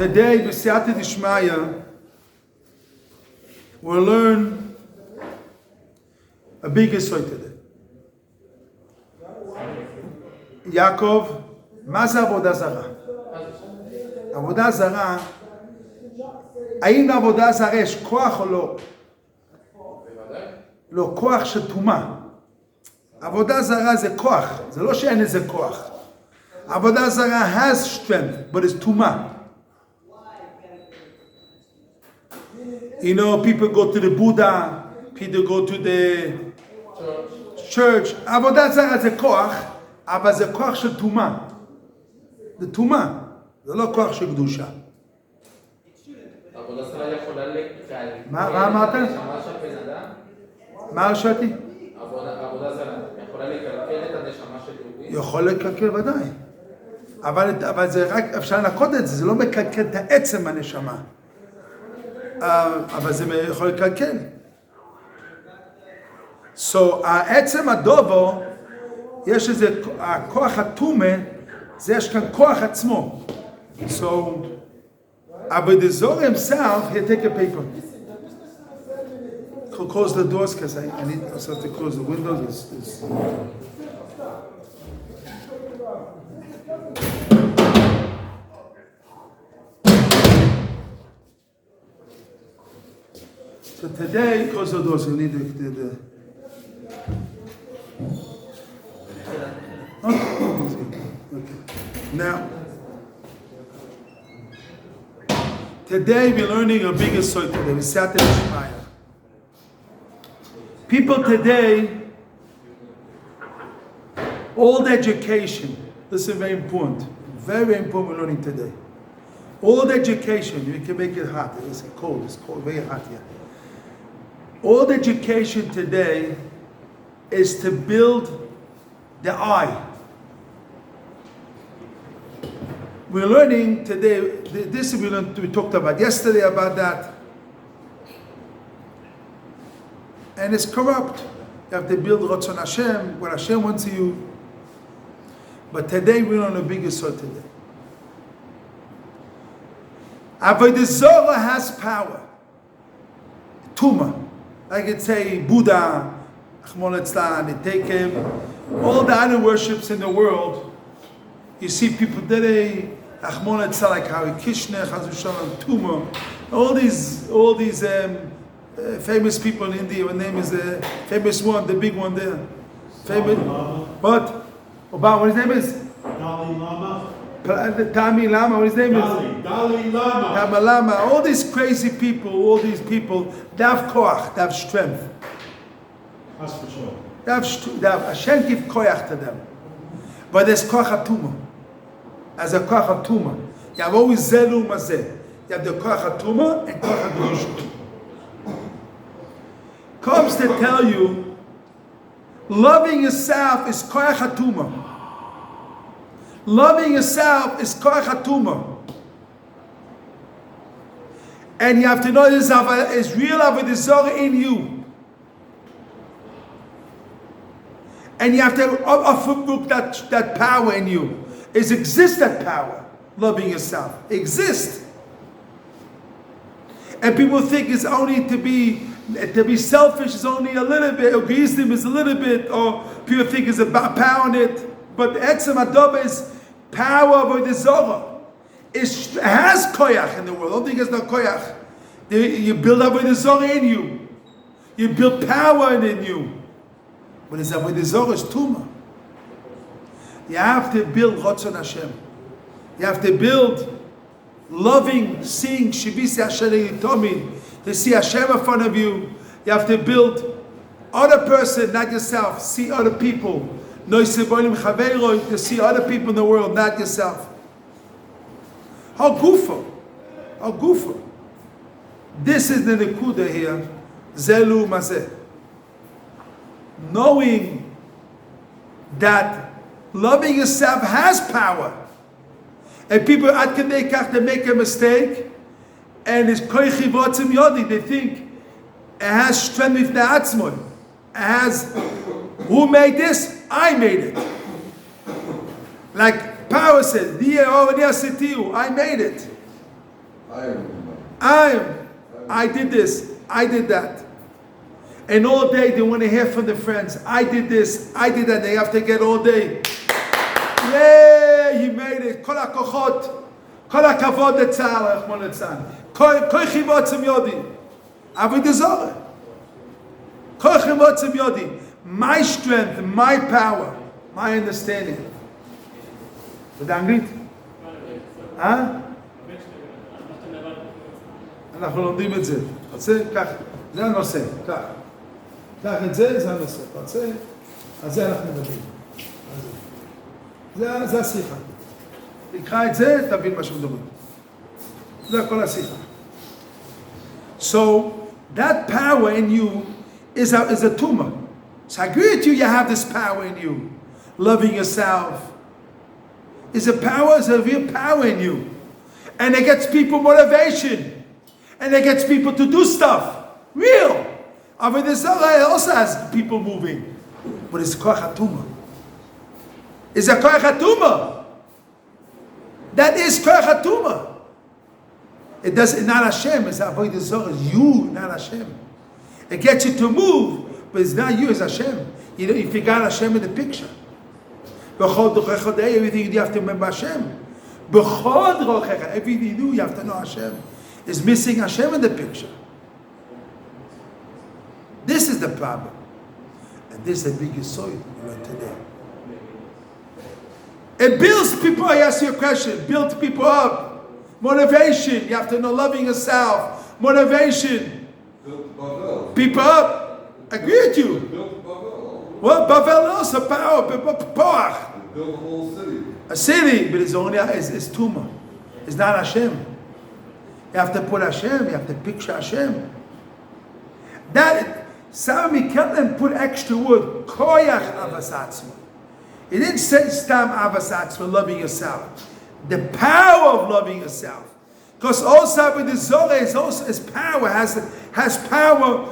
Today, b'siyata d'shmaya, we'll learn a big yesod today. Yaakov, מה זה עבודה זרה? עבודה זרה, האם לעבודה זרה יש כוח או לא? לא, כוח של תומה. עבודה זרה זה כוח, זה לא שאין איזה כוח. עבודה זרה has strength, but it's תומה. You know, people go to the Buddha, people go to the church. עבודה זרה זה כוח, אבל זה כוח של תומה. זה תומה, זה לא כוח של קדושה. עבודה זרה יכולה לקלקל. מה אמרת? מה הרשתי? עבודה זרה יכולה לקלקל את הנשמה של יהודי? יכול לקלקל ודאי. אבל זה רק, אפשר לנקות את זה, זה לא מקלקל את העצם הנשמה. אבל זה יכול לקלקל. So, העצם הדובו, יש איזה, הכוח התומה, זה יש כאן כוח עצמו. So, אבל the Zohar himself, he'll take a paper. Close the doors because I need also to close the windows. So today, close the doors. We need the okay. Now, today we're learning a bigger story today. We sat in Shmaya. People today, old education, this is very important. Very important we're learning today. Old education, you can make it hot. It's cold, very hot here. Old education today is to build the eye. We're learning today, this we talked about yesterday about that. And it's corrupt. You have to build Ratzon Hashem, what Hashem wants you. But today we're on a bigger side today. Avodah Zorah has power. Tuma. Like it's say Buddha, Achmon Etzlan, they take him. All the other worships in the world, you see people today, Achmon Etzlan, like Hari Krishna, Chaz v'Shalom, Tuma. All these famous people in India. Her name is the famous one, the big one there. Famous. What? Obama. What his name is? Dalai Lama. Tami Lama. What his name is? Dalai Lama. Tami Lama. All these crazy people. All these people. They have koach. They have strength. That's for sure. They have Hashem give koach to them. But there's koach atuma. As a koach atuma, you have always zelu mazeh. You have the koach atuma and koach hadusha. Comes to tell you, loving yourself is koach hatuma. Loving yourself is koach hatuma. And you have to know this is real avodah zorah in you. And you have to look that power in you. Exists that power, loving yourself. Exists. And people think it's only to be selfish is only a little bit, egoism is a little bit, or people think it's about power in it. But etzem adova is power of the Zohar. It has koyach in the world. I don't think it's no koyach. You build up with the Zohar in you. You build power in you. But it's with the Zohar is tuma. You have to build Ratzon Hashem. You have to build loving, seeing Shivisi Hashem Tomid. To see Hashem in front of you, you have to build other person, not yourself. See other people. To see other people in the world, not yourself. How gufa. This is the nekuda here. Zelu mazeh. Knowing that loving yourself has power. And people at Kedei Kach, they make a mistake. And it's koichi v'otzim yodi. They think it has strength with the atzmon. It has, who made this? I made it. Like power says, I made it. I did this, I did that. And all day they want to hear from the friends. I did this, I did that. They have to get all day. Yay, he made it. Kol hakochot, kol hakavod letzahal, Rachmana litzlan. Koichi v'otzim yodi. Avodah zarah. Koichi v'otzim yodi. My strength, my power, my understanding. באנגלית? אנחנו לומדים את זה. רוצה? כך. זה הנושא. כך. קח את זה, זה הנושא. רוצה? אז זה אנחנו מדברים. זה השיחה. תקרא את זה, תבין מה שמדברים. זה כל השיחה. So, that power in you is a tumor. So I agree with you, you have this power in you. Loving yourself. Is a real power in you. And it gets people motivation. And it gets people to do stuff. Real. Avodah zarah also has people moving. But it's koach hatuma. It's a koach hatuma. That is koach hatuma. It doesn't, not Hashem, it's avodah zarah. It's you, not Hashem. It gets you to move, but it's not you, it's Hashem. You forgot Hashem in the picture. Everything you have to remember Hashem. Everything you do, you have to know Hashem. Is missing Hashem in the picture. This is the problem. And this is the biggest soil we learn today. It builds people, I ask you a question, build people up. Motivation, you have to know loving yourself. Motivation. People up. I agree with you. Well, Bavel also power, poach. Build a whole city. A city, but it's only it's tumor. It's not Hashem. You have to put Hashem. You have to picture Hashem. That Sami Kelton put extra word koyach avasatzma. He didn't say stam avasatzma, loving yourself. The power of loving yourself, because also with the Zohar is also his power has power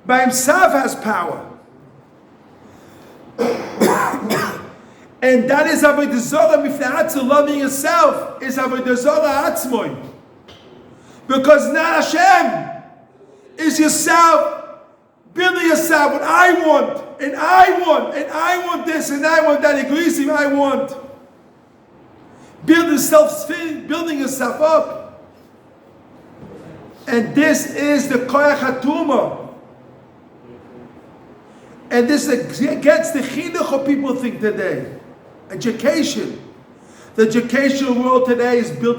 by himself has power. And that is avodah zarah mifna'atzu, loving yourself is avodah zarah atzmoy. Because not Hashem is yourself, building yourself what I want, and I want, and I want this, and I want that, agrees him, I want. Building yourself up. And this is the koyach hatuma. And this gets the chinuch of people think today. Education. The educational world today is build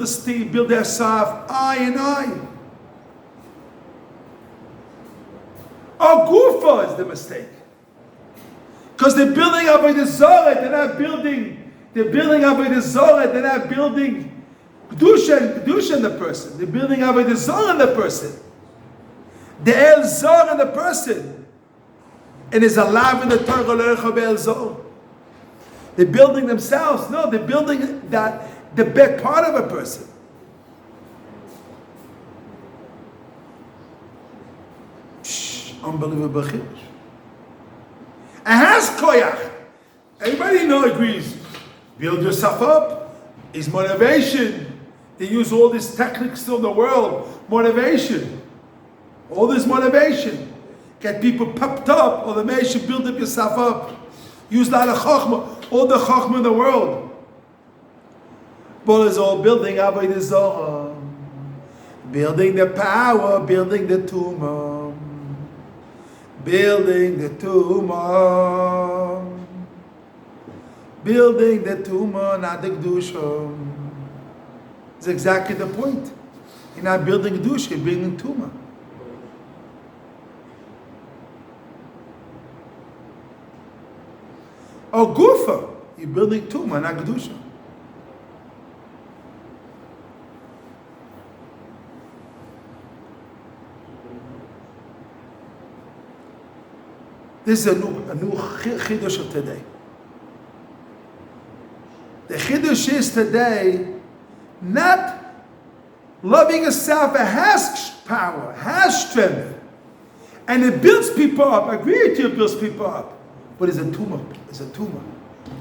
their self, I and I. Gufa is the mistake. Because they're building up with the Zohar, they're not building Kedusha in the person. They're building up with the Zohar in the person. The El Zohar in the person. And is alive in the Torah. They're building themselves. No, they're building the back part of a person. Unbelievable chiddush. It has koyach. Everybody agrees. Build yourself up is motivation. They use all these techniques in the world. Motivation. All this motivation. Get people pumped up. Motivation, build up yourself up. Use a lot of chachma. All the chachma in the world. But it's all building up by the Zohar. Building the power, building the tumor. Building the tumor. Building the tumor, not the kedusha. It's exactly the point. You're not building kedusha, you're building tumor. Or gufa, you're building tumor, not kedusha. This is a new chiddush of today. The chiddush is today not loving yourself. It has power, has strength, and it builds people up. I agree with you, it builds people up, but it's a tumor. It's a tumor.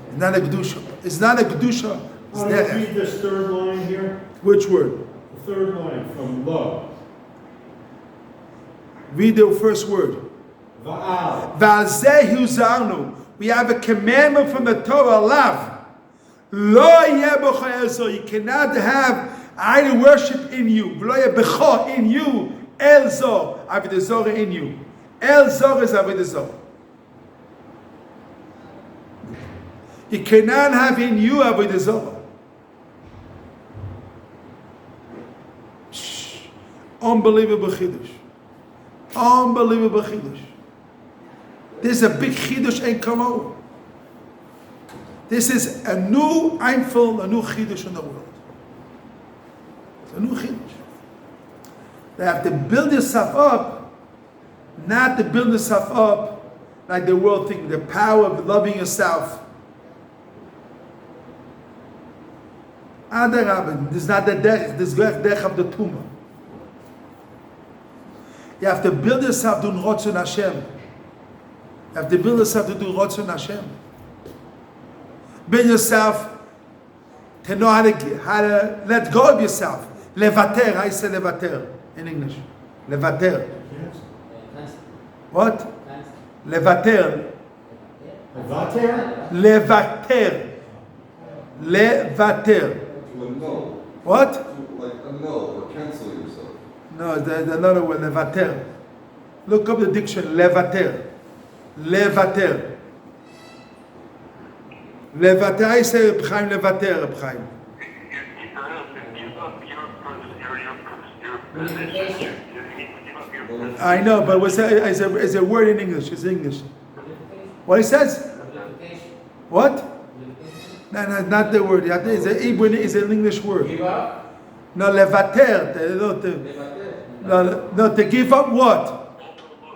It's not a kedusha. It's not a kedusha. Read this third line here. Which word? The third line from love. Read the first word. Va'al. V'alzeh huzarnu. We have a commandment from the Torah, love. Lo yeh b'cha elzo. You cannot have idol worship in you. Lo yeh b'cha in you. Elzo. Avodah zarah in you. Elzo is avodah zarah. You cannot have in you avodah zarah. Unbelievable chiddush. Unbelievable chiddush. This is a big chiddush and kamon. This is a new einfel, a new chiddush in the world. It's a new chiddush. They have to build yourself up, not to build yourself up like the world thinks. The power of loving yourself. Adarabah, this is not the derech. This is the derech of the tumah. You have to build yourself to do Rotzon Hashem. You have to build yourself to do Rotzon Hashem. Build yourself to know how to let go of yourself. Levater, I say levater in English. Levater. What? Levater. Vater? Levater. Levater. To annul. What? To like annul or cancel yourself. No, there's another word, levater. Look up the dictionary, levater. Levater. Levater, I say Reb Chaim levater, Reb Chaim. I know, but what's that? It's a word in English. It's English. What he says? What? No, not the word. It's an English word. Give up? No, levater. No, to give up what?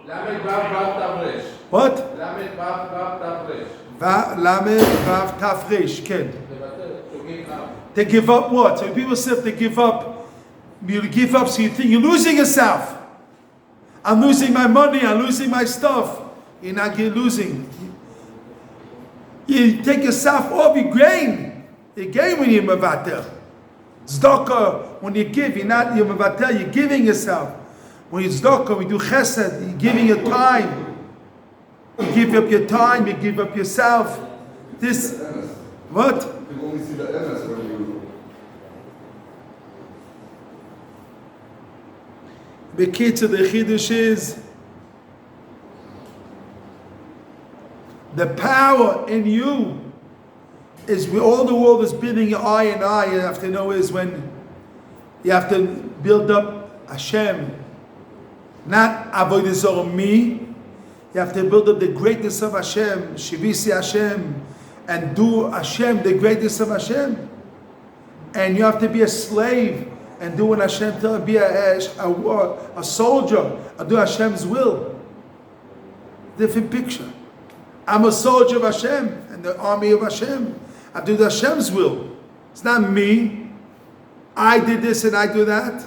Lamed Vav Vav Tavresh. What? Lamed Vav Vav Tavresh. Lamed Vav Tafresh. Ken. To give up. To give up what? So people say to give up. You give up, so you think you're losing yourself. I'm losing my money. I'm losing my stuff. You're not losing. You take yourself off. You gain. You gain when you're mevater. Tzedakah, when you give, you're mevater. You're giving yourself. When you tzedakah, we do chesed. You're giving your time. You give up your time. You give up yourself. This, what? You can only see the emes when you. The key to the chiddush is the power in you is where all the world is bidding your eye and eye. You have to know is when you have to build up Hashem, not avodah zarah me. You have to build up the greatness of Hashem, shivisi Hashem, and do Hashem, the greatness of Hashem. And you have to be a slave and do what Hashem tells you, be a soldier, and do Hashem's will. Different picture. I'm a soldier of Hashem and the army of Hashem. I do the Hashem's will. It's not me. I did this and I do that.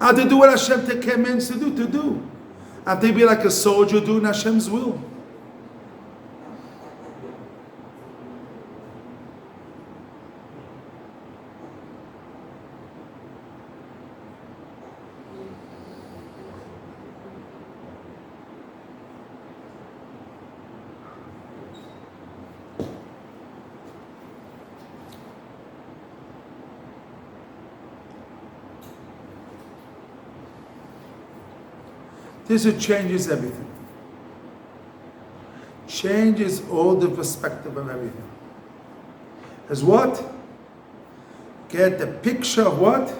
I have to do what Hashem commands to do. I have to be like a soldier doing Hashem's will. This changes everything. Changes all the perspective of everything. As what? Get the picture of what?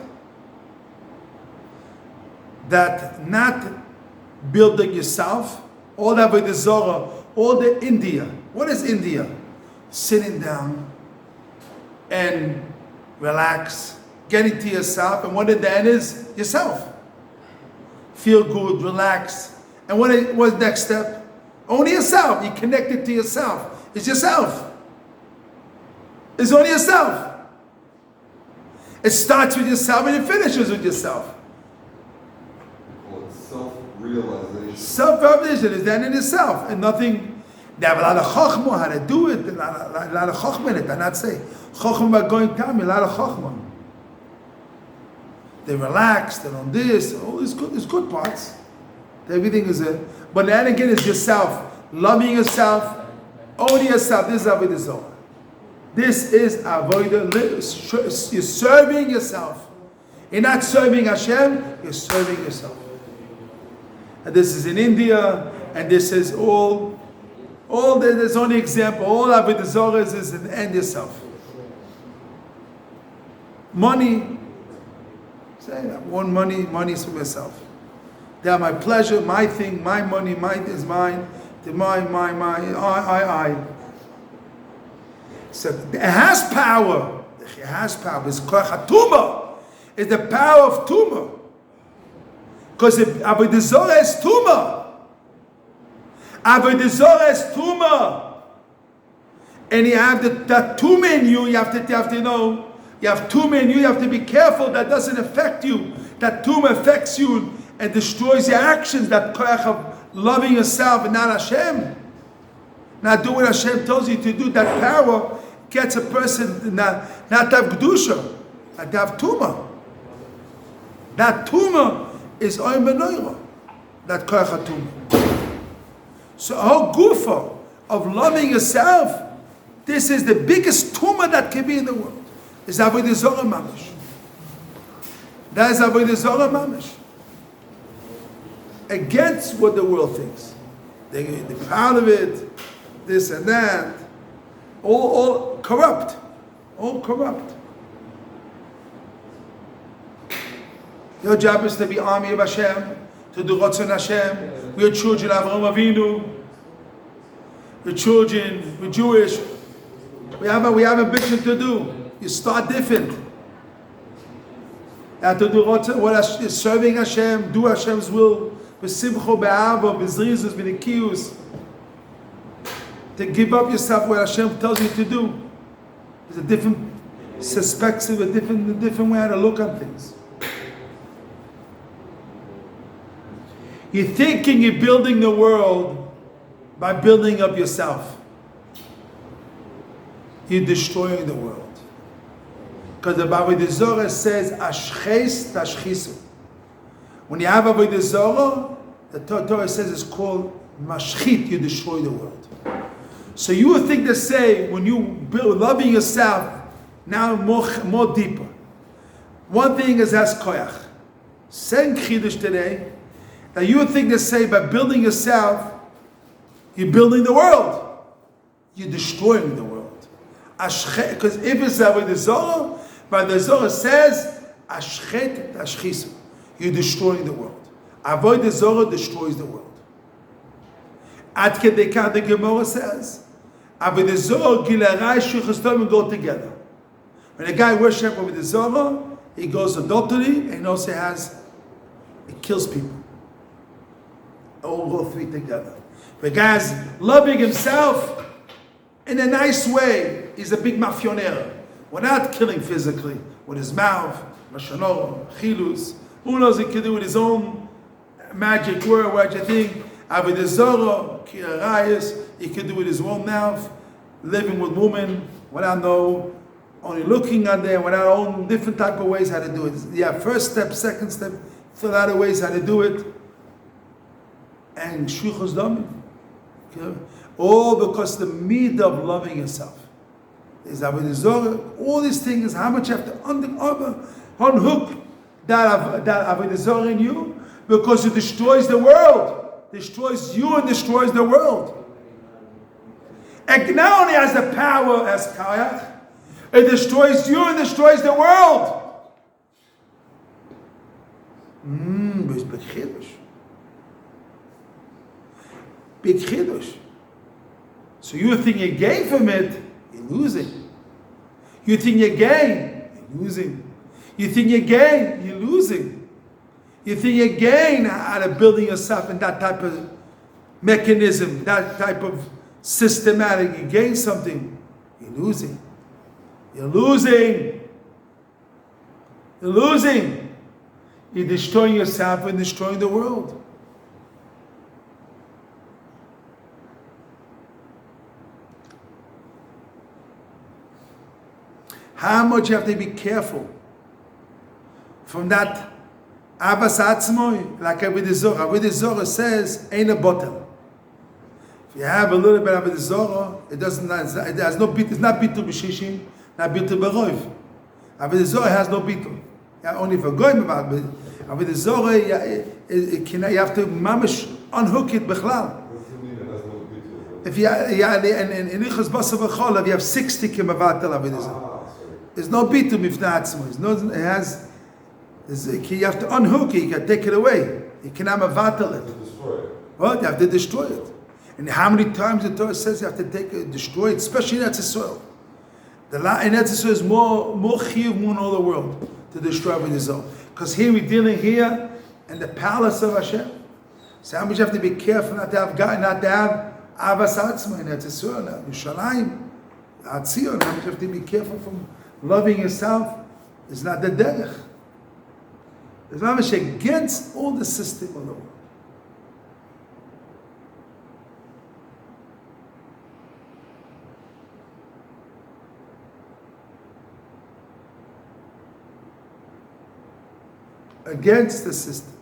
That not building yourself, all that with the Zohar, all the India. What is India? Sitting down and relax, getting to yourself, and what the end is? Yourself. Feel good, relax. And what's the next step? Only yourself. You connected to yourself. It's yourself. It's only yourself. It starts with yourself and it finishes with yourself. Well, it's self-realization. Self-realization is then in itself. And nothing, they have a lot of chokhmah, how to do it, a lot of chokhmah in it. I'm not saying chokhmah about going down, a lot of chokhmah. They relax, they don't this, all these good, there's good parts. Everything is it. But then again, it's yourself. Loving yourself, owning yourself. This is Avodah Zarah. This is Avodah. You're serving yourself. You're not serving Hashem, you're serving yourself. And this is in India, and this is there's only example. All Avodah Zarah is an end yourself. Money. Say, I want money is for myself. They are my pleasure, my thing, my money, mine is mine. I. So it has power. It has power. It's koach tumah. It's the power of tumah. Because Avodah Zarah is tumah. Avodah Zarah is tumah. And you have that tumah in you. You have to know. You have tumah in you. You have to be careful that doesn't affect you. That tumah affects you and destroys your actions. That koach of loving yourself and not Hashem. Not doing what Hashem tells you to do. That power gets a person not to have kedusha, not to have tumah. That tumah is oim benoira. That koach tumah. So a whole gufa of loving yourself. This is the biggest tumah that can be in the world. Is Avodah Zarah mamish. That is Avodah Zarah mamish. Against what the world thinks. They're proud of it, this and that. All corrupt. All corrupt. Your job is to be army of Hashem, to do Ratzon Hashem. We are children of Avraham Avinu. We're children, we're Jewish. We have a mission to do. You start different. You have to do what is serving Hashem, do Hashem's will, b'simcho, be'ava, b'zrizus, b'nikiyus. To give up yourself what Hashem tells you to do. There's a different perspective, a different way to look at things. You're thinking you're building the world by building up yourself. You're destroying the world. Because the Avodah Zarah says, Ashches tashchisu. When you have Avodah Zarah, the Torah says it's called Mashchit, you destroy the world. So you would think to say, when you build loving yourself, now more deeper. One thing is as koyach. Saying Chiddush today, that you would think to say, by building yourself, you're building the world. You're destroying the world. Because if it's Avodah Zarah, but the Zohar says, Ashchet tashchisu. You're destroying the world. Avodah Zarah destroys the world. Ad kedei kach, the Gemara says, Avodah Zarah, gilarai, shlichus tovim go together. When a guy worships Avodah Zarah, he goes adultery, and also he kills people. All go three together. The guy's loving himself in a nice way. He's a big mafioner. We're not killing physically with his mouth, lashonor, chilus. Who knows he can do with his own magic word, what you think? Avodah Zarah, kirarayis, he can do with his own mouth, living with women without only looking at them, without own different type of ways how to do it. Yeah, first step, second step, a lot of ways how to do it. And shlichus damim. All because the midah of loving yourself. Is Avodah Zarah, all these things, how much you have to unhook that Avodah Zarah in you, because it destroys the world, destroys you and destroys the world. And not only has the power as Kayach, it destroys you and destroys the world. But it's big chiddush. Big chiddush. So you think you gain from it, you're losing. You think you gain, you're losing. You think you gain, you're losing. You think you gain out of building yourself in that type of mechanism, that type of systematic. You gain something, you're losing. You're losing. You're losing. You're destroying yourself and destroying the world. How much you have to be careful from that Avas Atzmoi, like Avodah Zorah. Avodah Zorah says, ain't a bottle. If you have a little bit of Avodah Zorah, it has no bit. It's not bitul b'shishim, not bitul b'roiv. Avodah Zorah has no bitul. Only for goyim about it. Avodah Zorah, you have to mamish unhook it b'chlal. If you in Ichas Basar V'Cholav, you have 60 kimavatel Avodah Zorah. There's no bitul mifnei atzmo. It has. You have to unhook it. You can take it away. You cannot mavatel it. What? You have to destroy it. And how many times the Torah says you have to destroy it, especially in Eretz Yisrael. In Eretz Yisrael is more chiyuv more in all the world to destroy Avodah Zorah. Because here we're dealing here in the palace of Hashem. So how much you have to be careful not to have Avas Atzma in Eretz Yisrael, Yerushalayim, Atzion. How much you have to be careful from loving yourself. It's not the derech. It's not much against all the system of the world. Against the system.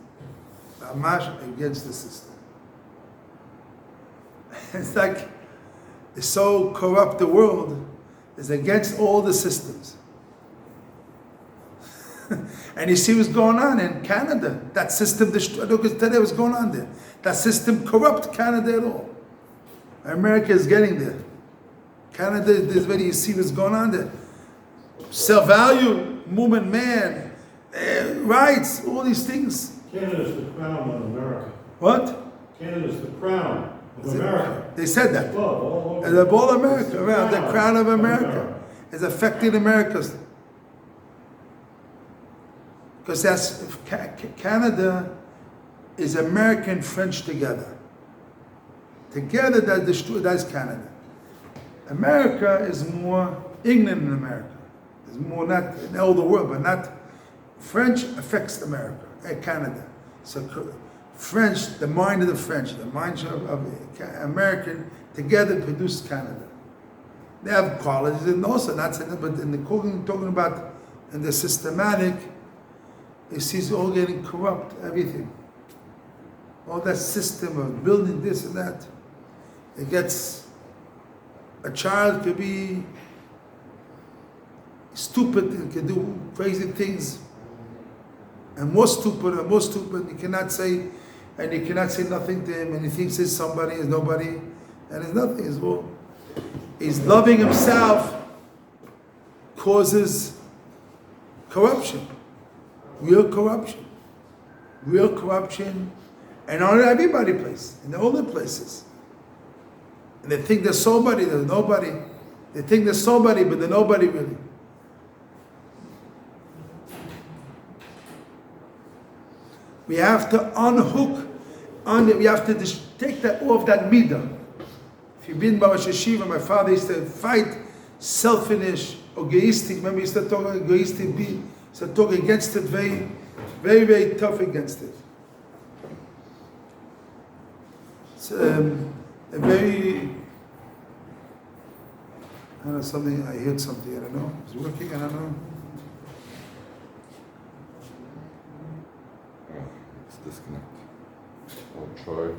Amash against the system. It's like, it's so corrupt the world, it's against all the systems. And you see what's going on in Canada. That system destroyed. Look at today what's going on there. That system corrupt Canada at all. America is getting there. Canada is where you see what's going on there. Self-value, movement, man, rights, all these things. Canada is the crown of America. What? Canada is the crown of America. They said that. All over. The ball of America, around the crown of America, is affecting America's. Because that's Canada is American French together. Together that's Canada. America is more England than America. It's more not in all the world, but not French affects America, Canada. So French, the mind of the French, the mind of American together produce Canada. They have qualities and also not saying that, but in the talking about in the systematic. You see it's all getting corrupt, everything. All that system of building this and that. It gets, a child could be stupid and can do crazy things. And more stupid. You cannot say nothing to him, and he thinks he's somebody, he's nobody, and he's nothing as well. He's loving himself causes corruption. Real corruption, and on everybody place, in all the places. And they think there's somebody, there's nobody. They think there's somebody, but they're nobody really. We have to unhook, we have to take that off that midah. If you've been by Yeshiva, my father used to fight selfish, egoistic. Remember, he used to talk egoistic. So talk against it, very, very, very tough against it. It's a very, I don't know, something, I heard something, I don't know. It's working, I don't know. It's disconnect. I'll try.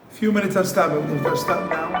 A few minutes, I'll stop. I'm going to stop now.